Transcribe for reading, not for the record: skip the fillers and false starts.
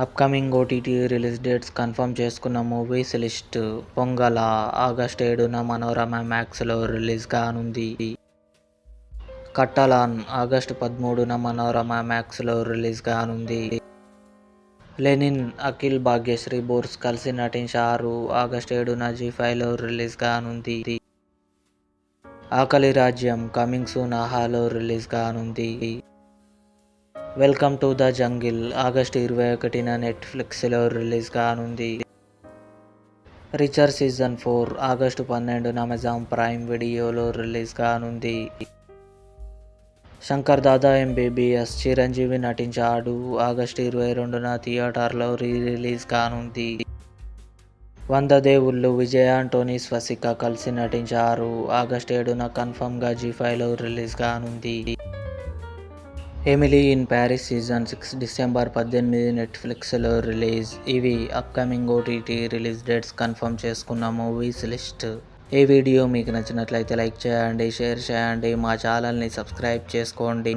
Upcoming OTT release dates confirm చేసుకున్న movies list. Pongala August 7న మనోరమ మ్యాక్స్లో రిలీజ్ కానుంది. కట్టలాన్ ఆగస్టు 13న మనోరమ మ్యాక్స్లో రిలీజ్ కానుంది. లెనిన్ అఖిల్ భాగ్యశ్రీ బోర్స్ కలిసి నటించారు. ఆగస్టు 7న జీ5లో రిలీజ్ కానుంది. ఆకలి రాజ్యం కమింగ్ సూన్ ఆహాలో రిలీజ్ కానుంది. Welcome to the jungle August 21న నెట్ఫ్లిక్స్లో రిలీజ్ కానుంది. రిచర్ సీజన్ 4 ఆగస్టు 12న అమెజాన్ ప్రైమ్ వీడియోలో రిలీజ్ కానుంది. శంకర్ దాదా ఎంబీబీఎస్ చిరంజీవి నటించాడు. ఆగస్టు 22న థియేటర్లో రిలీజ్ కానుంది. 100 దేవుళ్ళు విజయ్ ఆంటోనీ స్వసిక కలిసి నటించారు. ఆగస్టు 7న కన్ఫర్మ్గా జీ5లో రిలీజ్ కానుంది. Emily in Paris season 6 December 18 నెట్ఫ్లిక్స్లో రిలీజ్. ఇవి upcoming OTT release dates confirm చేసుకున్న మూవీస్ లిస్ట్. ఈ వీడియో మీకు నచ్చినట్లయితే లైక్ చేయండి, షేర్ చేయండి, మా ఛానల్ని సబ్స్క్రైబ్ చేసుకోండి.